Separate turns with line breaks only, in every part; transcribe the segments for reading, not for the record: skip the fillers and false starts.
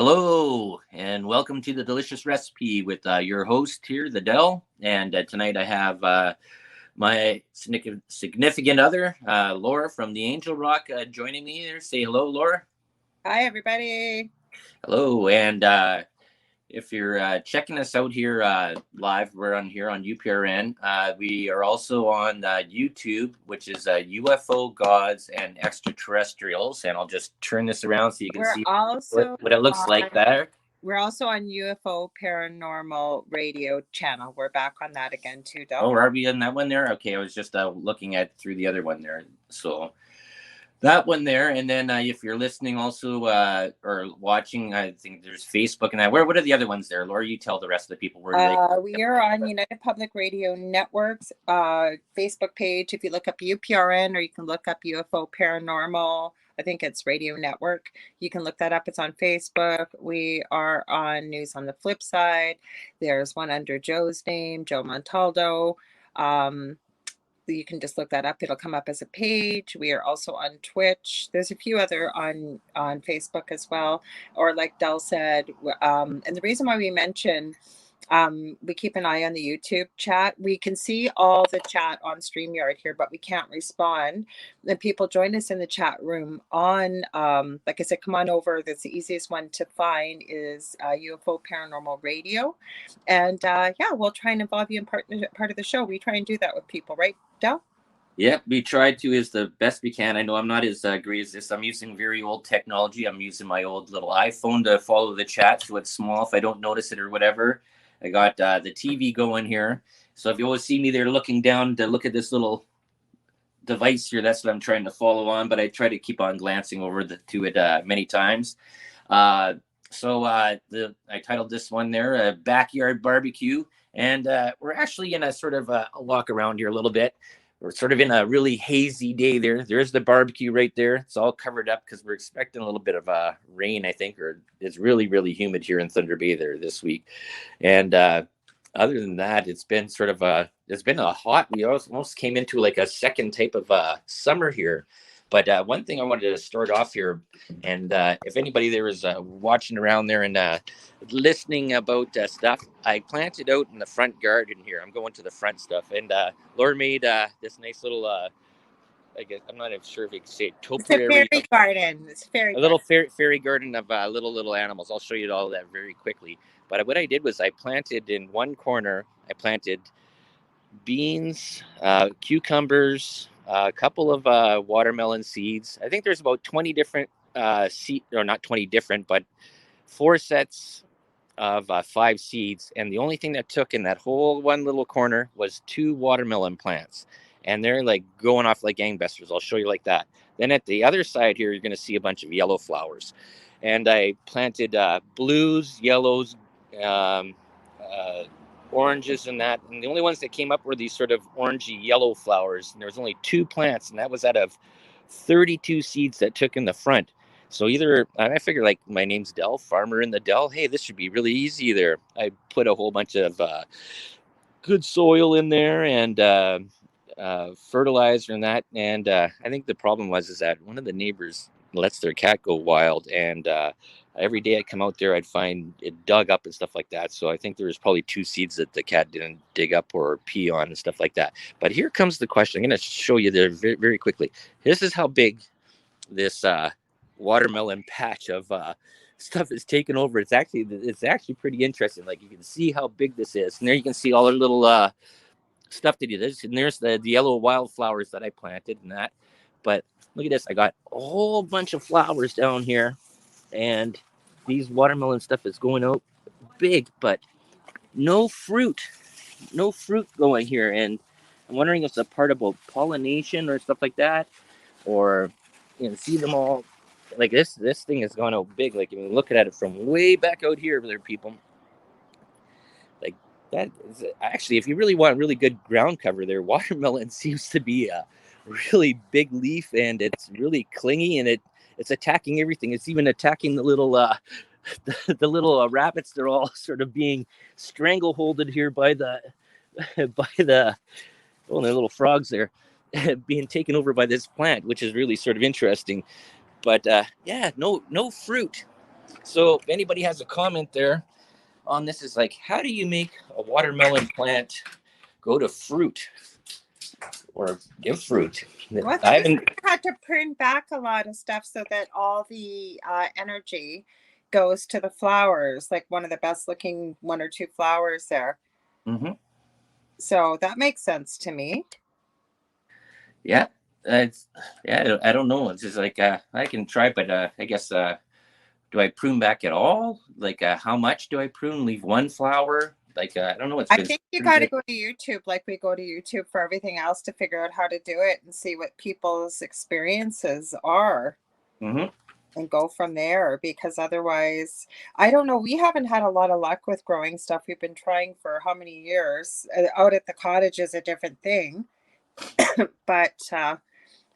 Hello, and welcome to the Delicious Recipe with your host here, the Dell. And tonight I have my significant other, Laura from the Angel Rock, joining me here. Say hello, Laura.
Hi, everybody.
Hello, and if you're checking us out here live, we're on here on UPRN. We are also on YouTube, which is UFO Gods and Extraterrestrials. And I'll just turn this around so you can
We're
see
also
what it looks like there.
we're also on UFO Paranormal Radio channel. We're back on that again too, Del.
Oh, are we in that one there? Okay, I was just looking at through the other one there. So that one there, and then if you're listening also or watching, I think there's Facebook and that. What are the other ones there, Laura? You tell the rest of the people where they.
We are on United Public Radio Network's Facebook page. If you look up UPRN, or you can look up UFO Paranormal, I think it's Radio Network. You can look that up. It's on Facebook. We are on News on the Flip Side. There's one under Joe's name, Joe Montaldo. You can just look that up. It'll come up as a page. We are also on Twitch. There's a few other on Facebook as well. Or like Del said, and the reason why we mention we keep an eye on the YouTube chat. We can see all the chat on StreamYard here, but we can't respond. Then people join us in the chat room on, like I said, come on over. That's the easiest one to find is UFO Paranormal Radio. And yeah, we'll try and involve you in part of the show. We try and do that with people, right, Del?
Yep, we try to as the best we can. I know I'm not as great as this. I'm using very old technology. I'm using my old little iPhone to follow the chat, so it's small if I don't notice it or whatever. I got the TV going here. So if you always see me there looking down to look at this little device here, that's what I'm trying to follow on. But I try to keep on glancing over to it many times. So I titled this one there, Backyard Barbecue. And we're actually in a sort of a walk around here a little bit. We're sort of in a really hazy day there. There's the barbecue right there. It's all covered up because we're expecting a little bit of rain, I think, or it's really, really humid here in Thunder Bay there this week. And other than that, it's been a hot, we almost came into like a second type of summer here. But one thing I wanted to start off here, and if anybody there is watching around there and listening about stuff, I planted out in the front garden here. I'm going to the front stuff, and Laura made this nice little, I guess I'm not even sure if you can say it,
topiary. It's a fairy garden. It's
a little fairy garden of little animals. I'll show you all that very quickly. But what I did was I planted in one corner. I planted beans, cucumbers, a couple of watermelon seeds. I think there's about 20 different seed, or not 20 different, but 4 sets of 5 seeds. And the only thing that took in that whole one little corner was 2 watermelon plants. And they're like going off like gangbusters. I'll show you like that. Then at the other side here, you're going to see a bunch of yellow flowers. And I planted blues, yellows, oranges and that, and the only ones that came up were these sort of orangey yellow flowers, and there was only 2 plants, and that was out of 32 seeds that took in the front. So either I figured, like, my name's Dell, farmer in the Dell, hey, this should be really easy there. I put a whole bunch of good soil in there and fertilizer and that, and I think the problem was that one of the neighbors lets their cat go wild, and every day I'd come out there, I'd find it dug up and stuff like that. So I think there was probably 2 seeds that the cat didn't dig up or pee on and stuff like that. But here comes the question. I'm going to show you there very, very quickly. This is how big this watermelon patch of stuff is taken over. It's actually pretty interesting. Like, you can see how big this is. And there you can see all the little stuff to do this. And there's the yellow wildflowers that I planted and that. But look at this. I got a whole bunch of flowers down here. And these watermelon stuff is going out big, but no fruit going here. And I'm wondering if it's a part about pollination or stuff like that, or see them all like this thing has gone out big. Like, if you look at it from way back out here, there, people, like that is actually, if you really want really good ground cover there, watermelon seems to be a really big leaf, and it's really clingy, and it's attacking everything. It's even attacking the little the little rabbits. They're all sort of being strangleholded here by the the little frogs there being taken over by this plant, which is really sort of interesting. But yeah, no fruit. So if anybody has a comment there on this, is like, how do you make a watermelon plant go to fruit or give fruit?
Well,
I
they
haven't.
had to prune back a lot of stuff so that all the energy goes to the flowers, like one of the best looking one or two flowers there.
Mm-hmm.
So that makes sense to me.
Yeah, it's, yeah. I don't know. It's just like I can try, but I guess do I prune back at all? Like how much do I prune? Leave one flower? Like I don't know. It's
I
been
think you
pretty
got to
good.
go to YouTube like we go to YouTube for everything else to figure out how to do it and see what people's experiences are
Mm-hmm.
and go from there, because otherwise, I don't know. We haven't had a lot of luck with growing stuff. We've been trying for how many years? Out at the cottage is a different thing, but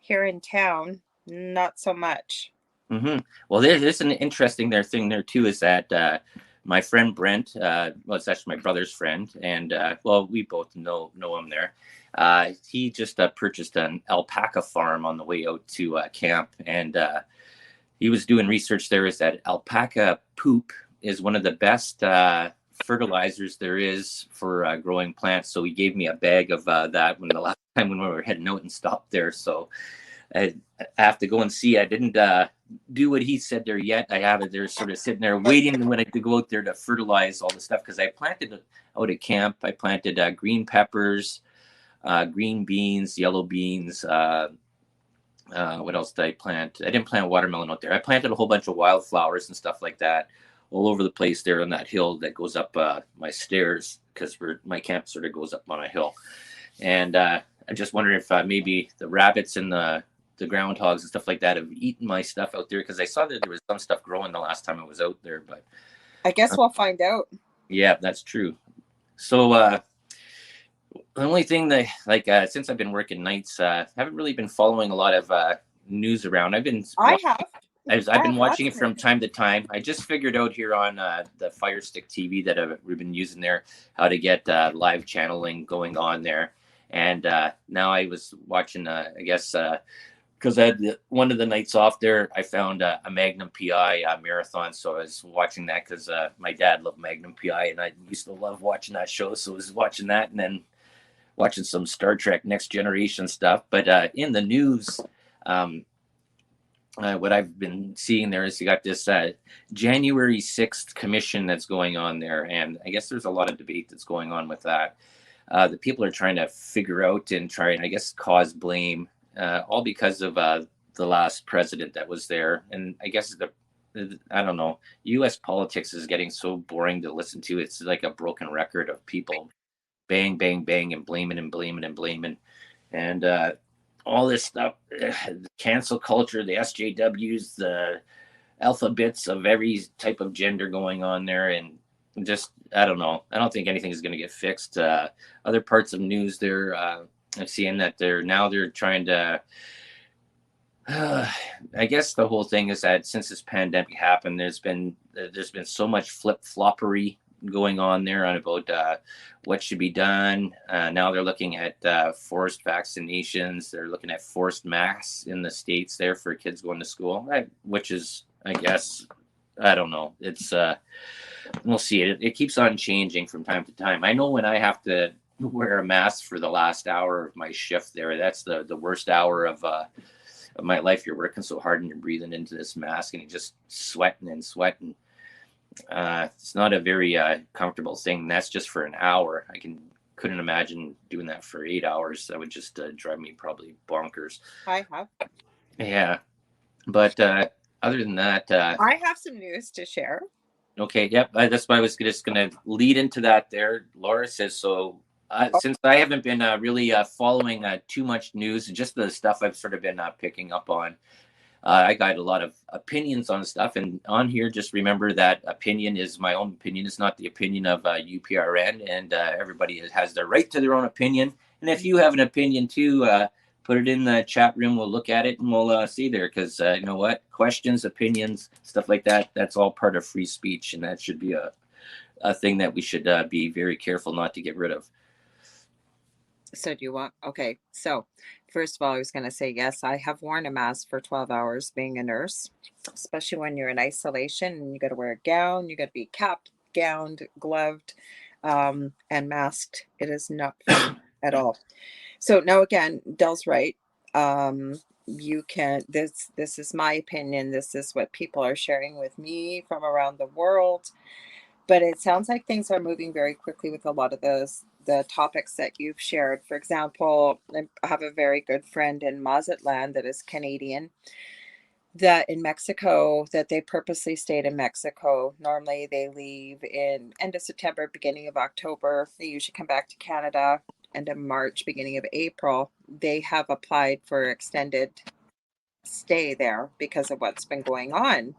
here in town, not so much.
Mm-hmm. Well, there's an interesting thing there too. Is that my friend Brent? Well, it's actually my brother's friend, and well, we both know him there. He just purchased an alpaca farm on the way out to camp, and he was doing research there. Is that alpaca poop is one of the best fertilizers there is for growing plants. So he gave me a bag of that when the last time when we were heading out and stopped there. So I have to go and see. I didn't do what he said there yet. I have it there, sort of sitting there waiting when I could go out there to fertilize all the stuff, because I planted out at camp. I planted green peppers, green beans, yellow beans. What else did I plant? I didn't plant watermelon out there. I planted a whole bunch of wildflowers and stuff like that all over the place there on that hill that goes up my stairs, because my camp sort of goes up on a hill. And I just wonder if maybe the rabbits and the groundhogs and stuff like that have eaten my stuff out there, because I saw that there was some stuff growing the last time I was out there. But
I guess we'll find out.
yeah, that's true. So the only thing that, like, since I've been working nights, I haven't really been following a lot of news around.
I have.
I've
I
been
have
watching
lots
it
of
from
news.
time to time. I just figured out here on the Fire Stick TV that we've been using there how to get live channeling going on there. And now I was watching, I guess, because I had one of the nights off there, I found a Magnum PI marathon. So I was watching that because my dad loved Magnum PI, and I used to love watching that show. So I was watching that, and then watching some Star Trek Next Generation stuff. But in the news, um, what I've been seeing there is you got this January 6th commission that's going on there. And I guess there's a lot of debate that's going on with that. The people are trying to figure out and try and, I guess, cause blame, all because of the last president that was there. And I guess I don't know, U.S. politics is getting so boring to listen to. It's like a broken record of people bang, bang, bang, and blaming and blaming and blaming. And all this stuff, the cancel culture, the SJWs, the alphabets of every type of gender going on there. And just, I don't know. I don't think anything is going to get fixed. Other parts of news there, I'm seeing that they're trying to, I guess the whole thing is that since this pandemic happened, there's been so much flip floppery going on there on about what should be done. Now they're looking at forced vaccinations. They're looking at forced masks in the States there for kids going to school, which is, I guess, I don't know. It's we'll see. It keeps on changing from time to time. I know when I have to wear a mask for the last hour of my shift there, that's the worst hour of my life. You're working so hard and you're breathing into this mask and you're just sweating and sweating. It's not a very comfortable thing. That's just for an hour. Couldn't imagine doing that for 8 hours. That would just drive me probably bonkers.
I have.
Yeah, but other than that,
I have some news to share.
okay, yep. That's why I was just going to lead into that. There, Laura says so. Since I haven't been really following too much news, just the stuff I've sort of been picking up on. I got a lot of opinions on stuff, and on here, just remember that opinion is my own opinion. It's not the opinion of UPRN, and everybody has the right to their own opinion. And if you have an opinion too, put it in the chat room. We'll look at it and we'll see there, because you know what? Questions, opinions, stuff like that, that's all part of free speech, and that should be a thing that we should be very careful not to get rid of.
So do you want, okay. So first of all, I was going to say, yes, I have worn a mask for 12 hours being a nurse, especially when you're in isolation and you got to wear a gown, you got to be capped, gowned, gloved, and masked. It is not fun at all. So now again, Dell's right. You can, this is my opinion. This is what people are sharing with me from around the world. But it sounds like things are moving very quickly with a lot of the topics that you've shared. For example, I have a very good friend in Mazatlan that is Canadian, that in Mexico, that they purposely stayed in Mexico. Normally they leave in end of September, beginning of October. They usually come back to Canada end of March, beginning of April. They have applied for extended stay there because of what's been going on.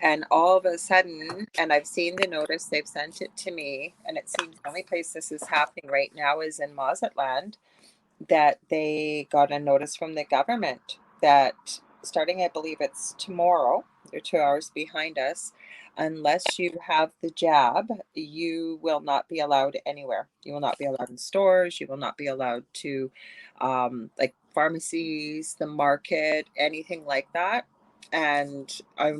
And all of a sudden, and I've seen the notice, they've sent it to me, and it seems the only place this is happening right now is in Mazatlan, that they got a notice from the government that starting, I believe it's tomorrow, they're 2 hours behind us, unless you have the jab, you will not be allowed anywhere. You will not be allowed in stores. You will not be allowed to, like pharmacies, the market, anything like that. And I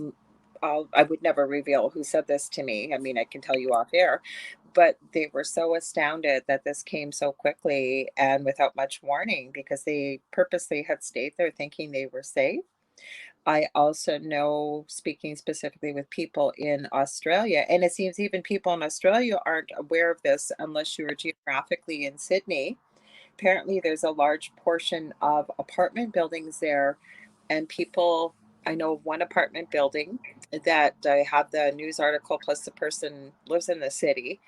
would never reveal who said this to me. I mean, I can tell you off air, but they were so astounded that this came so quickly and without much warning because they purposely had stayed there thinking they were safe. I also know, speaking specifically with people in Australia, and it seems even people in Australia aren't aware of this unless you are geographically in Sydney. Apparently, there's a large portion of apartment buildings there, and people, I know one apartment building that I have the news article, plus the person lives in the city,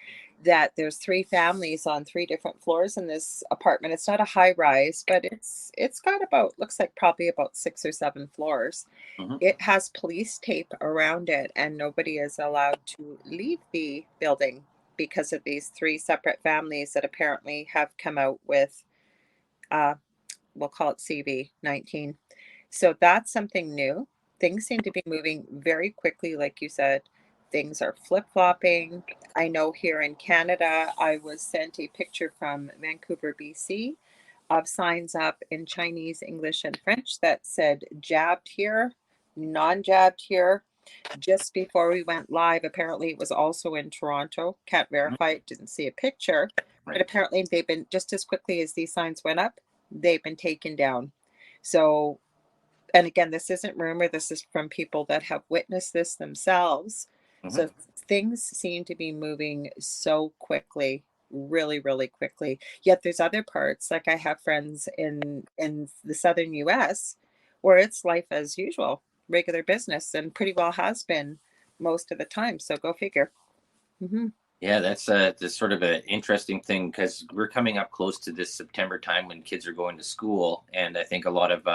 that there's three families on three different floors in this apartment. It's not a high rise, but it's got about, looks like probably about 6 or 7 floors.
Mhm.
It has police tape around it, and nobody is allowed to leave the building because of these three separate families that apparently have come out with, uh, we'll call it CV-19. So that's something new. Things seem to be moving very quickly, like you said. Things are flip-flopping. I know here in Canada, I was sent a picture from Vancouver, BC, of signs up in Chinese, English, and French that said jabbed here, non-jabbed here. Just before we went live, apparently it was also in Toronto. Can't
Mhm.
verify it, didn't see a picture, but
Right.
apparently they've been, just as quickly as these signs went up, they've been taken down. So, and again, this isn't rumor, this is from people that have witnessed this themselves.
Mhm.
So things seem to be moving so quickly, really, really quickly. Yet there's other parts, like I have friends in the southern US where it's life as usual, regular business, and pretty well has been most of the time. So go figure. Hmm.
Yeah, that's this sort of an interesting thing because we're coming up close to this September time when kids are going to school, and I think a lot of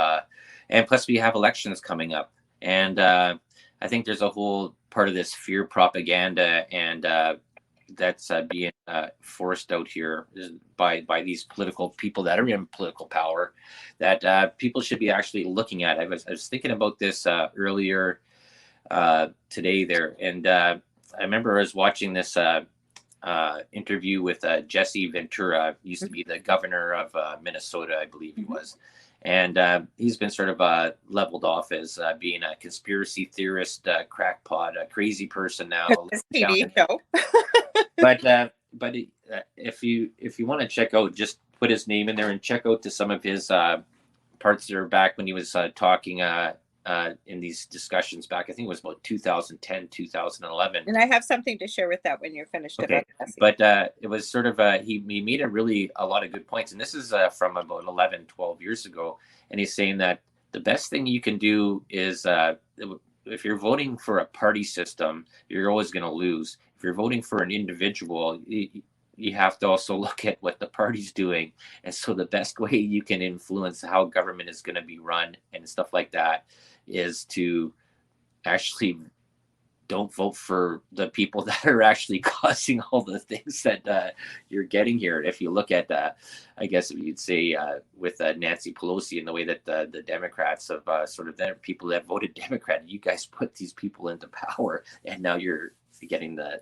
and plus we have elections coming up, and I think there's a whole part of this fear propaganda, and that's being forced out here by these political people that are in political power that people should be actually looking at. I was thinking about this earlier today there, and I remember I was watching this. Interview with Jesse Ventura, used to be the governor of Minnesota, I believe he
Hmm.
was. And he's been sort of leveled off as being a conspiracy theorist, crackpot, a crazy person now.
This
Down.
TV show.
But if you want to check out, just put his name in there and check out to some of his parts that are back when he was talking in these discussions back. I think it was about 2010, 2011.
And I have something to share with that when you're finished about
Okay,
Jesse.
but it was sort of he made a lot of good points, and this is from about 11, 12 years ago, and he's saying that the best thing you can do is if you're voting for a party system, you're always going to lose. If you're voting for an individual, you have to also look at what the party's doing, and so the best way you can influence how government is going to be run and stuff like that is to actually don't vote for the people that are actually causing all the things that you're getting here. If you look at, I guess you'd say with Nancy Pelosi and the way that the Democrats have sort of the people that voted Democrat, you guys put these people into power, and now getting the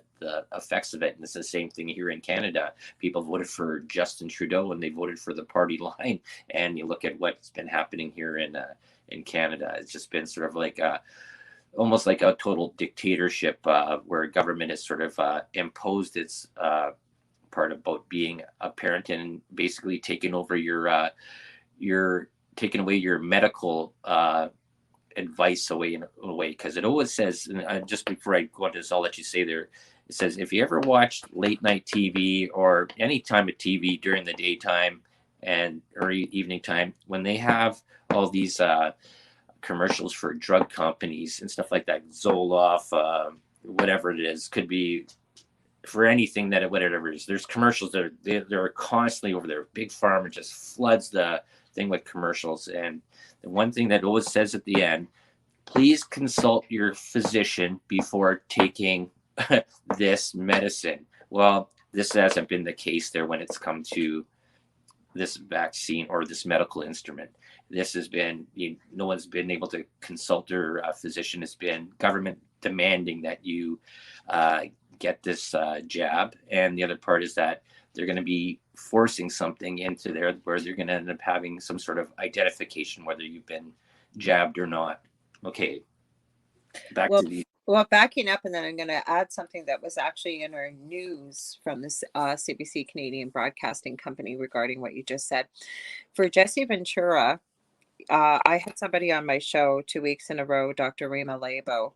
effects of it. And it's the same thing here in Canada. People voted for Justin Trudeau and they voted for the party line. And you look at what's been happening here in Canada. It's just been sort of like almost like a total dictatorship where government has sort of imposed its part about being a parent and basically taking over your taking away your medical advice away in a way, because it always says, and just before I go into this, I'll let you say there, it says if you ever watched late night TV or any time of TV during the daytime and early evening time, when they have all these commercials for drug companies and stuff like that, Zoloft, whatever it is, could be for anything that whatever it is. There's commercials that they're constantly over there. Big Pharma just floods the thing with commercials. And the one thing that always says at the end, please consult your physician before taking this medicine. Well, this hasn't been the case there when it's come to this vaccine or this medical instrument. This has been, no one's been able to consult their physician. It's been government demanding that you get this jab. And the other part is that they're going to be forcing something into there where they're going to end up having some sort of identification, whether you've been jabbed or not. Okay, back to the...
Well, backing up, and then I'm going to add something that was actually in our news from this CBC Canadian Broadcasting Company regarding what you just said. For Jesse Ventura, I had somebody on my show 2 weeks in a row, Dr. Rima Labo,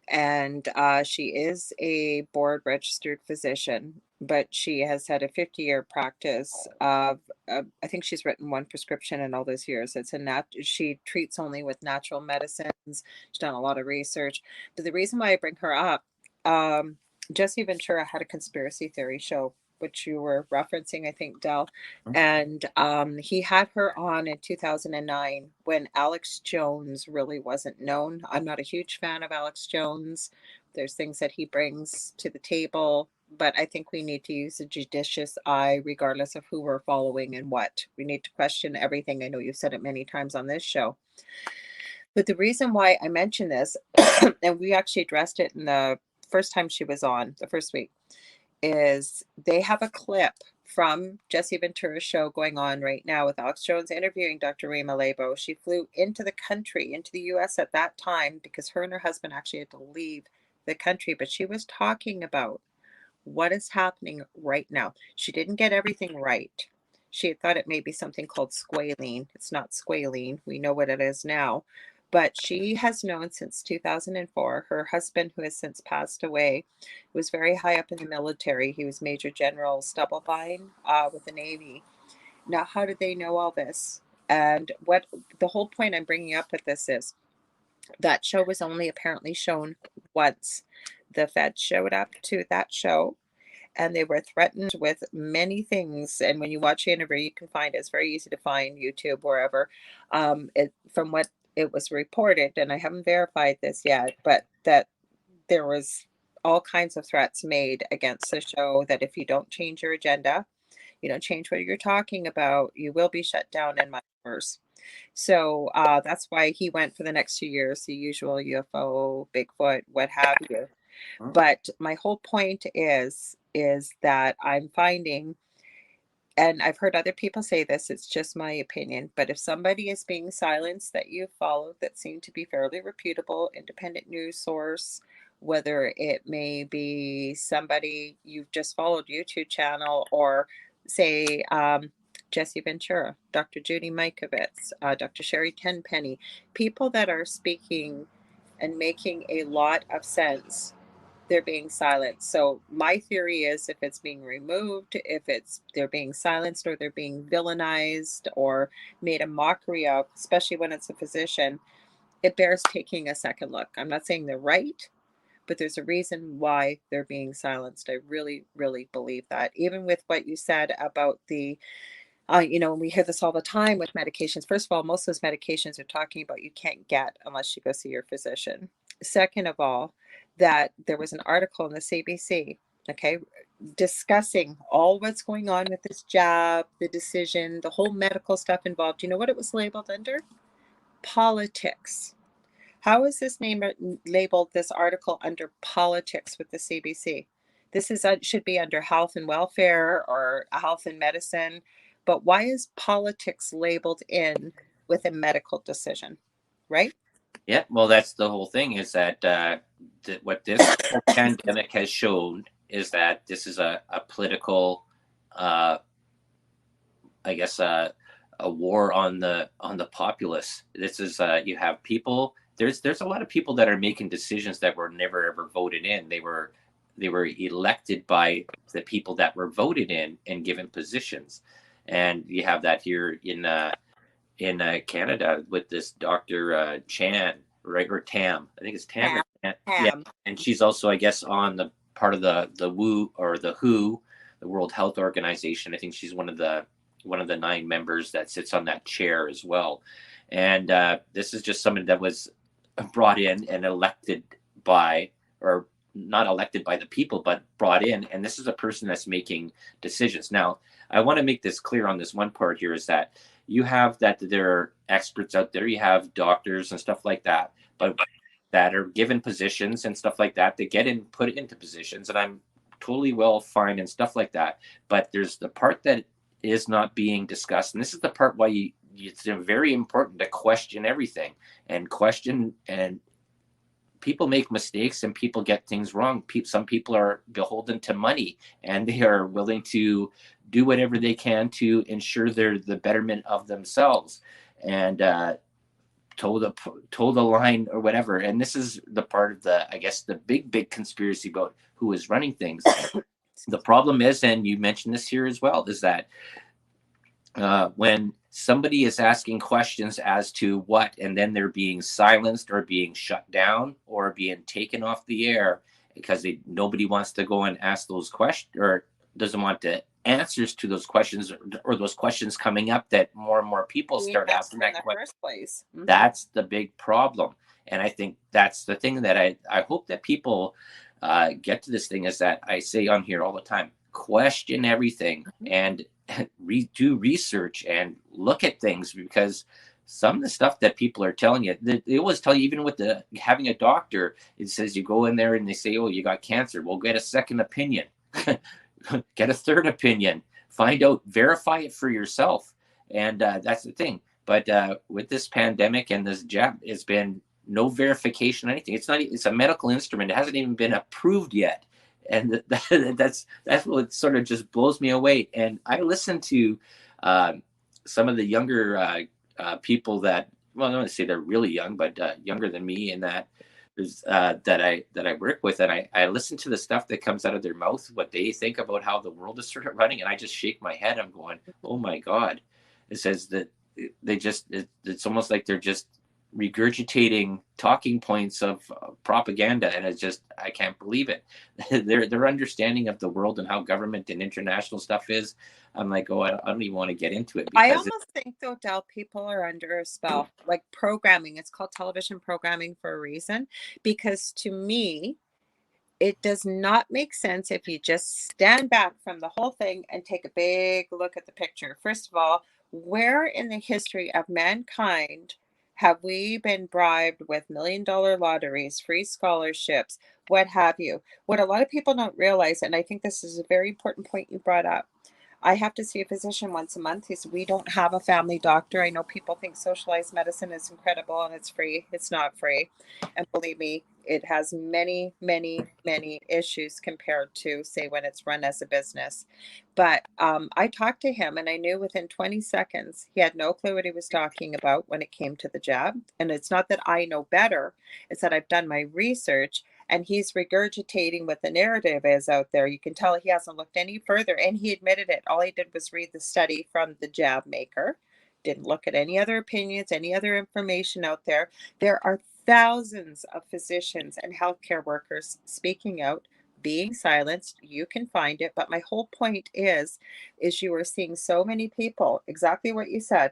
and she is a board registered physician, but she has had a 50-year practice of, I think she's written one prescription in all those years. She treats only with natural medicines. She's done a lot of research. But the reason why I bring her up, Jesse Ventura had a conspiracy theory show, which you were referencing, I think, Del. And he had her on in 2009 when Alex Jones really wasn't known. I'm not a huge fan of Alex Jones. There's things that he brings to the table, but I think we need to use a judicious eye regardless of who we're following and what. We need to question everything. I know you've said it many times on this show. But the reason why I mention this, and we actually addressed it in the first time she was on, the first week, is they have a clip from Jesse Ventura's show going on right now with Alex Jones interviewing Dr. Rima Labo. She flew into the country, into the US at that time, because her and her husband actually had to leave the country, but she was talking about what is happening right now. She didn't get everything right. She had thought it may be something called squalene. It's not squalene. We know what it is now. But she has known since 2004. Her husband, who has since passed away, was very high up in the military. He was Major General Stubblebine with the Navy. Now, how did they know all this? And what the whole point I'm bringing up with this is that show was only apparently shown once. The feds showed up to that show and they were threatened with many things. And when you watch the interview, you can find it. It's very easy to find, YouTube, wherever. From what it was reported, and I haven't verified this yet, but that there was all kinds of threats made against the show, that if you don't change your agenda, you don't change what you're talking about, you will be shut down in my numbers. So that's why he went for the next 2 years, the usual UFO, Bigfoot, what have you. But my whole point is that I'm finding, and I've heard other people say this, it's just my opinion, but if somebody is being silenced that you follow that seem to be fairly reputable, independent news source, whether it may be somebody you've just followed YouTube channel, or say Jesse Ventura, Dr. Judy Mikovits, Dr. Sherry Tenpenny, people that are speaking and making a lot of sense, they're being silenced. So my theory is if it's being removed, if they're being silenced or they're being villainized or made a mockery of, especially when it's a physician, it bears taking a second look. I'm not saying they're right, but there's a reason why they're being silenced. I really, really believe that. Even with what you said about the and we hear this all the time with medications. First of all, most of those medications are talking about you can't get unless you go see your physician. Second of all, that there was an article in the CBC, okay, discussing all what's going on with this jab, the decision, the whole medical stuff involved. You know what it was labeled under? Politics. How is this name labeled, this article, under politics with the CBC? This is should be under health and welfare or health and medicine, but why is politics labeled in with a medical decision, right?
Yeah, well, that's the whole thing is that what this pandemic has shown is that this is a political, uh, I guess, a war on the populace. This is you have people. There's a lot of people that are making decisions that were never ever voted in. They were elected by the people that were voted in and given positions, and you have that here in Canada with this Dr. Chan, right, or Tam. I think it's Tam or Chan. Yeah,
Ham.
and she's also, I guess, on the part of the WHO or the WHO, the World Health Organization. I think she's one of the 9 members that sits on that chair as well. And this is just someone that was brought in and elected by, or not elected by the people, but brought in. And this is a person that's making decisions. Now, I want to make this clear on this one part here is that you have that there are experts out there, you have doctors and stuff like that, but that are given positions and stuff like that, they get in, put into positions, and I'm totally well fine and stuff like that. But there's the part that is not being discussed, and this is the part why it's very important to question everything and question, and people make mistakes and people get things wrong. Some people are beholden to money and they are willing to do whatever they can to ensure they're the betterment of themselves and toe the line or whatever. And this is the part of I guess, the big conspiracy about who is running things. The problem is, and you mentioned this here as well, is that when somebody is asking questions as to what, and then they're being silenced or being shut down or being taken off the air because nobody wants to go and ask those questions or doesn't want the answers to those questions, or those questions coming up that more and more people start asking that question.
First place. Mm-hmm.
That's the big problem. And I think that's the thing that I hope that people get to this thing, is that I say on here all the time, question everything and do research and look at things, because some of the stuff that people are telling you, they always tell you, even with having a doctor, it says you go in there and they say, oh, you got cancer. Well, get a second opinion, get a third opinion, find out, verify it for yourself. And that's the thing. But with this pandemic and this jab, it's been no verification or anything. It's a medical instrument. It hasn't even been approved yet. And that's what sort of just blows me away. And I listen to some of the younger people that, well, I don't want to say they're really young, but younger than me, and that I work with, and I listen to the stuff that comes out of their mouth, what they think about how the world is sort of running, and I just shake my head. I'm going, oh my God. It says that it's almost like they're just regurgitating talking points of propaganda, and it's just, I can't believe it. Their understanding of the world and how government and international stuff is, I'm like, oh, I don't even want to get into it.
I almost think, though, Del, people are under a spell. Like programming, it's called television programming for a reason, because to me, it does not make sense if you just stand back from the whole thing and take a big look at the picture. First of all, where in the history of mankind have we been bribed with $1 million lotteries, free scholarships, what have you? What a lot of people don't realize, and I think this is a very important point you brought up, I have to see a physician once a month. He said, we don't have a family doctor. I know people think socialized medicine is incredible and it's free. It's not free. And believe me, it has many, many, many issues compared to, say, when it's run as a business. But I talked to him and I knew within 20 seconds, he had no clue what he was talking about when it came to the jab. And it's not that I know better. It's that I've done my research. And he's regurgitating what the narrative is out there. You can tell he hasn't looked any further. And he admitted it. All he did was read the study from the jab maker. Didn't look at any other opinions, any other information out there. There are thousands of physicians and healthcare workers speaking out, being silenced. You can find it. But my whole point is you are seeing so many people, exactly what you said,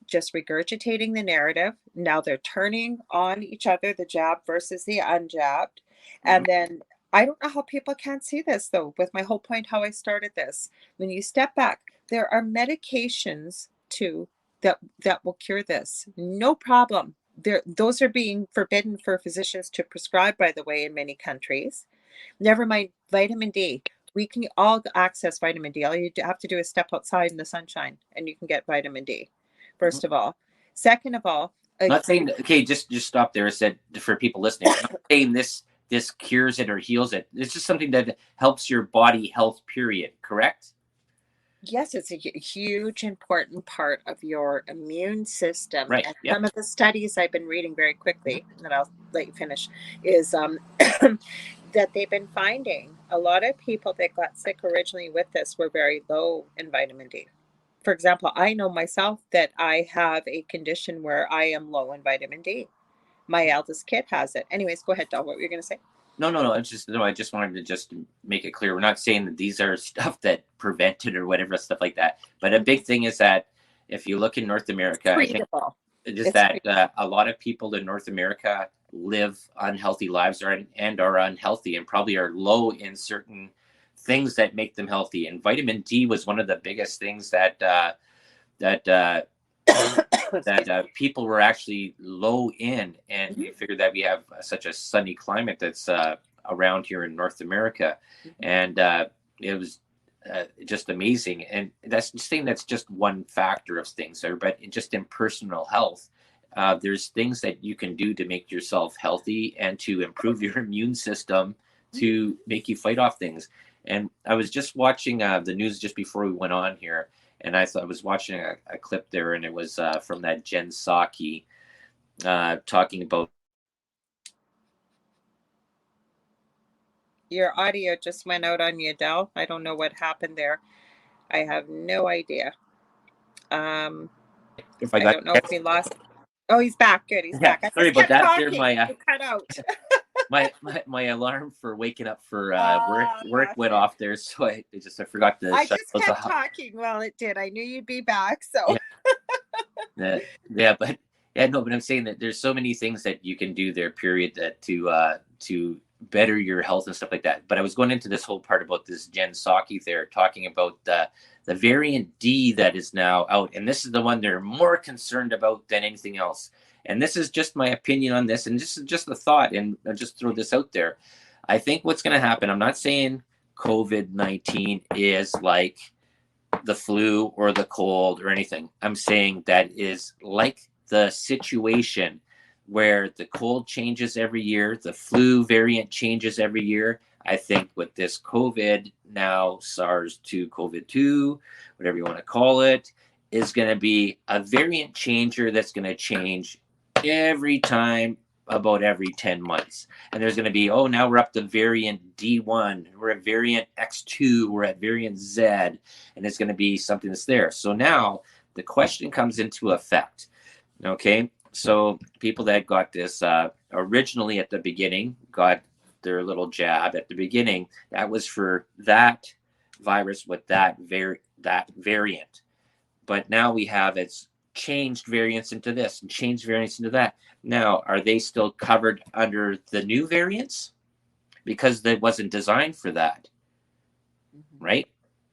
just regurgitating the narrative. Now they're turning on each other, the jab versus the unjabbed. And then I don't know how people can't see this, though, with my whole point, how I started this. When you step back, there are medications too that will cure this. No problem. those are being forbidden for physicians to prescribe, by the way, in many countries. Never mind vitamin D. We can all access vitamin D. All you have to do is step outside in the sunshine and you can get vitamin D,
Mhm.
first of all. Second of all,
I'm not saying that, okay, just stop there. I said for people listening, I'm not saying this cures it or heals it. It's just something that helps your body health, period. Correct?
yes, it's a huge, important part of your immune system.
Right.
And
Yeah.
some of the studies I've been reading very quickly, and then I'll let you finish, is that they've been finding a lot of people that got sick originally with this were very low in vitamin D. For example, I know myself that I have a condition where I am low in vitamin D. My eldest kid has it. Anyways, go ahead, Doll. What were you going to say?
No, no, no. It's just no. I just wanted to just make it clear. We're not saying that these are stuff that prevented or whatever stuff like that. But a big thing is that if you look in North America, I think
Treatable.
just
It's
that a lot of people in North America live unhealthy lives and are unhealthy and probably are low in certain things that make them healthy. And vitamin D was one of the biggest things that that people were actually low in, and you figure that we have such a sunny climate that's around here in North America, and it was just amazing. And that's just saying that's just one factor of things there, but just in personal health. There's things that you can do to make yourself healthy and to improve your immune system to make you fight off things. And I was just watching the news just before we went on here, and I was watching a clip there, and it was from that Jen Psaki talking about.
Your audio just went out on you, Dell. I don't know what happened there. I have no idea.
If I
I
got
don't know if we lost. Oh, he's back. Good, he's
yeah,
back. I
sorry
just
about
kept
that. There,
talking and you cut out.
my alarm for waking up for work went
Gotcha.
off there, so I forgot to
I
shut
just
those
kept
off.
talking while it did. I knew you'd be back. So,
Yeah, yeah, but yeah, no, but I'm saying that there's so many things that you can do there, period, that to better your health and stuff like that. But I was going into this whole part about this Jen Psaki there, talking about the variant D that is now out, and this is the one they're more concerned about than anything else. And this is just my opinion on this, and this is just a thought, and I'll just throw this out there. I think what's going to happen. I'm not saying COVID-19 is like the flu or the cold or anything. I'm saying that is like the situation where the cold changes every year, the flu variant changes every year. I think with this COVID now, SARS 2, COVID 2, whatever you want to call it, is going to be a variant changer that's going to change every time about every 10 months. And there's going to be, oh, now we're up to variant D1, we're at variant X2, we're at variant Z, and it's going to be something that's there. So now the question comes into effect. Okay. So people that got this originally at the beginning got their little jab at the beginning. That was for that virus with that variant. But now we have it's changed variants into this and changed variants into that. Now, are they still covered under the new variants? Because they wasn't designed for that, right?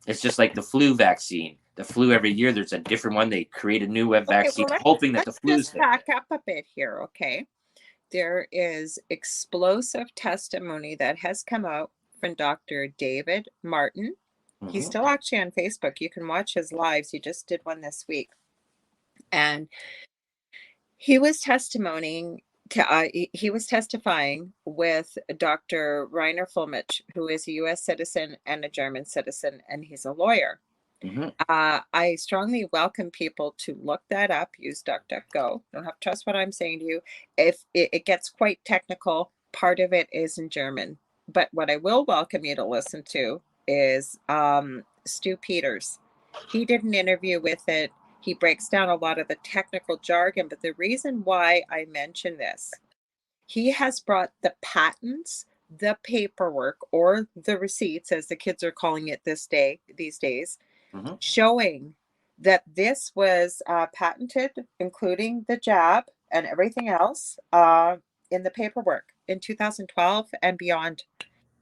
It's just like the flu vaccine. The flu every year, there's a different one. They create a new
okay,
vaccine,
well,
hoping that the
let's
flu's
just
there.
back up a bit here. Okay. There is explosive testimony that has come out from Dr. David Martin. He's still actually on Facebook. You can watch his lives. He just did one this week. And he was he was testifying with Dr. Rainer Fulmich, who is a US citizen and a German citizen, and he's a lawyer.
Mm-hmm.
I strongly welcome people to look that up. Use DuckDuckGo. Don't have to trust what I'm saying to you. If it gets quite technical, part of it is in German. But what I will welcome you to listen to is Stu Peters. He did an interview with it. He breaks down a lot of the technical jargon. But the reason why I mention this, he has brought the patents, the paperwork, or the receipts, as the kids are calling it these days,
Mm-hmm.
showing that this was patented, including the jab and everything else, in the paperwork in 2012 and beyond.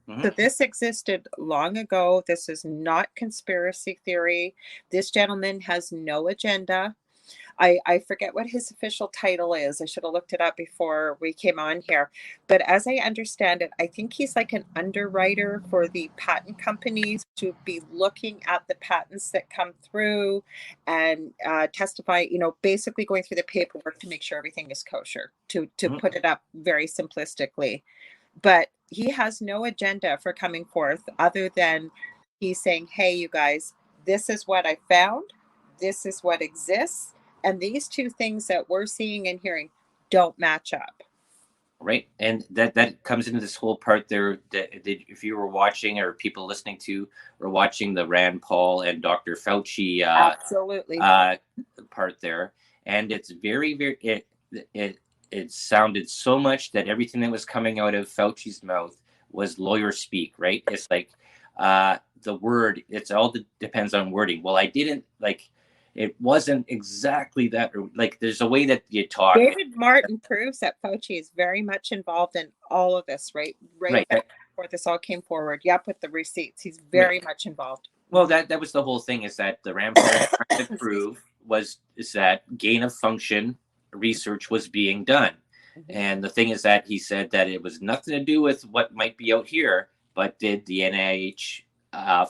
Mm-hmm.
So this existed long ago. This is not conspiracy theory. This gentleman has no agenda. I forget what his official title is. I should have looked it up before we came on here. But as I understand it, I think he's like an underwriter for the patent companies to be looking at the patents that come through and testify, basically going through the paperwork to make sure everything is kosher, to
Mhm.
put it up very simplistically. But he has no agenda for coming forth other than he's saying, hey, you guys, this is what I found, this is what exists, and these two things that we're seeing and hearing don't match up.
Right, and that comes into this whole part there that if you were watching or people listening to or watching the Rand Paul and Dr. Fauci
Absolutely.
uh, part there, and it's very it it sounded so much that everything that was coming out of Fauci's mouth was lawyer speak, right? It's like the word, it's all depends on wording. Well, I didn't like it wasn't exactly that, or like there's a way that you talk.
David Martin proves that Fauci is very much involved in all of this, right? Right
Right,
back before this all came forward. Yep, with the receipts. He's
right.
very much involved.
Well, that was the whole thing, is that the Rand Paul was trying to
Excuse
prove is that gain of function research was being done.
me. Mhm.
And the thing is that he said that it was nothing to do with what might be out here, but did the NIH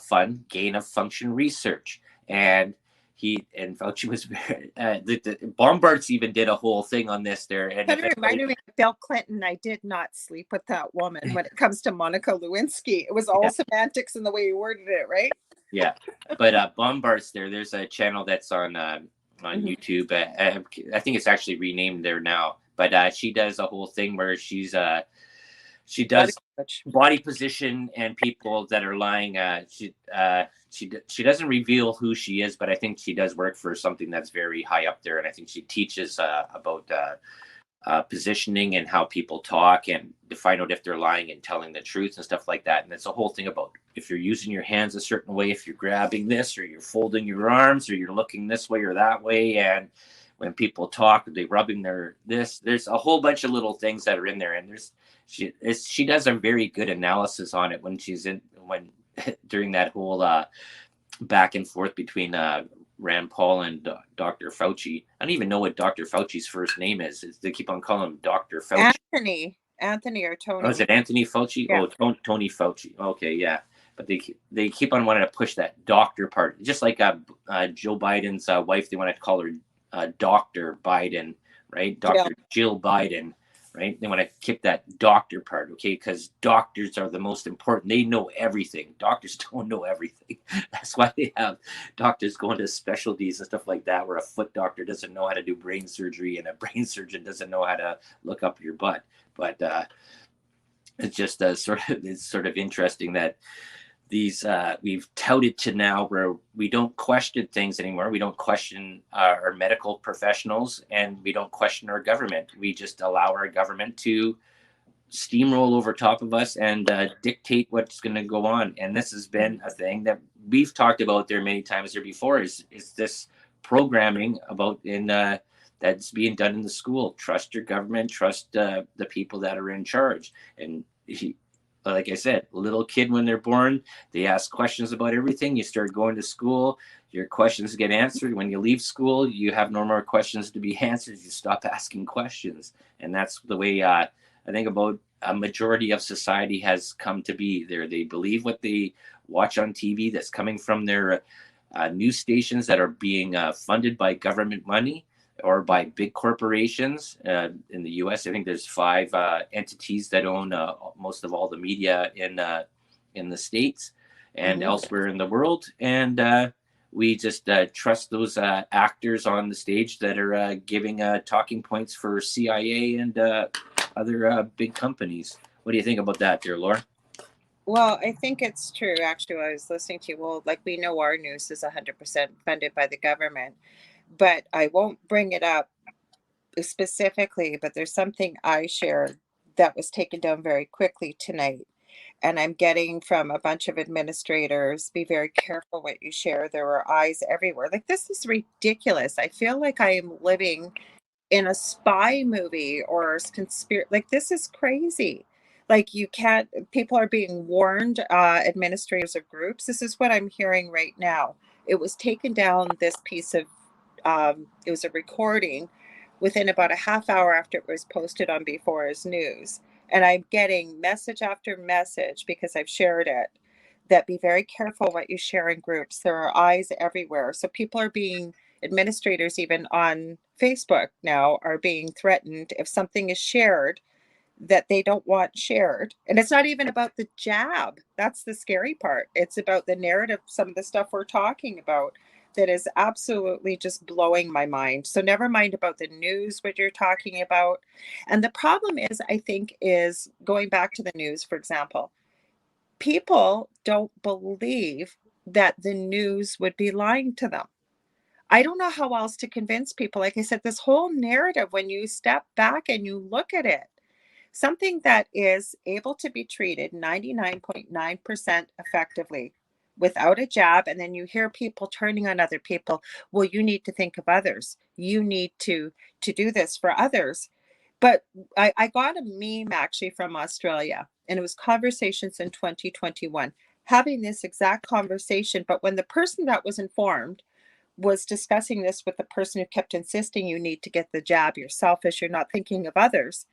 fund gain of function research? And Fauci was very, the Bombards even did a whole thing on this there. And
Kind
if
of
anybody,
reminded me of Bill Clinton. I did not sleep with that woman when it comes to Monica Lewinsky. It was all
yeah,
semantics in the way you worded it, right?
yeah, but Bombards there's a channel that's on
Mhm.
YouTube. I think it's actually renamed there now. But she does a whole thing where she
Body
does
language.
body position and people that are lying. She doesn't reveal who she is, but I think she does work for something that's very high up there, and I think she teaches about positioning and how people talk and to find out if they're lying and telling the truth and stuff like that. And it's a whole thing about if you're using your hands a certain way, if you're grabbing this or you're folding your arms or you're looking this way or that way. And when people talk, they rubbing their this. There's a whole bunch of little things that are in there, and she does a very good analysis on it when she's in when during that whole back and forth between Rand Paul and Dr. Fauci. I don't even know what Dr. Fauci's first name is. They keep on calling him Dr. Fauci.
Anthony or
Oh, is
Tony.
it Anthony Fauci?
Yeah.
Oh, Tony Fauci. Okay, yeah. But they keep on wanting to push that doctor part, just like Joe Biden's wife. They want to call her Doctor Biden, right?
Jill.
Doctor Jill Biden, right? They want to keep that doctor part, okay? Because doctors are the most important. They know everything. Doctors don't know everything. That's why they have doctors going to specialties and stuff like that, where a foot doctor doesn't know how to do brain surgery and a brain surgeon doesn't know how to look up your butt. But it's just it's sort of interesting that these we've touted to now where we don't question things anymore. We don't question our medical professionals, and we don't question our government. We just allow our government to steamroll over top of us and dictate what's going to go on. And this has been a thing that we've talked about there many times there before. Is this programming about in that's being done in the school? Trust your government. Trust the people that are in charge. And like I said, little kid when they're born, they ask questions about everything. You start going to school, your questions get answered. When you leave school, you have no more questions to be answered. You stop asking questions, and that's the way I think about a majority of society has come to be. There, they believe what they watch on TV that's coming from their news stations that are being funded by government money or by big corporations. In the U.S., I think there's 5 entities that own most of all the media in the states and
Mhm.
elsewhere in the world, and we just trust those actors on the stage that are giving talking points for CIA and other big companies. What do you think about that, dear Laura?
Well, I think it's true. Actually, I was listening to you. Well, like we know our news is 100% funded by the government, but I won't bring it up specifically, but there's something I shared that was taken down very quickly tonight. And I'm getting from a bunch of administrators, be very careful what you share. There are eyes everywhere. Like, this is ridiculous. I feel like I am living in a spy movie or conspiracy. Like, this is crazy. Like, you can't, people are being warned, administrators of groups. This is what I'm hearing right now. It was taken down, this piece of it was a recording within about a half hour after it was posted on Before's News. And I'm getting message after message because I've shared it, that be very careful what you share in groups. There are eyes everywhere. So people are being, administrators even on Facebook now are being threatened if something is shared that they don't want shared. And it's not even about the jab. That's the scary part. It's about the narrative, some of the stuff we're talking about that is absolutely just blowing my mind. So never mind about the news, what you're talking about. And the problem is, I think, is going back to the news, for example, people don't believe that the news would be lying to them. I don't know how else to convince people. Like I said, this whole narrative, when you step back and you look at it, something that is able to be treated 99.9% effectively without a jab, and then you hear people turning on other people. Well, you need to think of others. You need to do this for others. But I got a meme actually from Australia, and it was conversations in 2021 having this exact conversation. But when the person that was informed was discussing this with the person who kept insisting you need to get the jab, you're selfish, you're not thinking of others,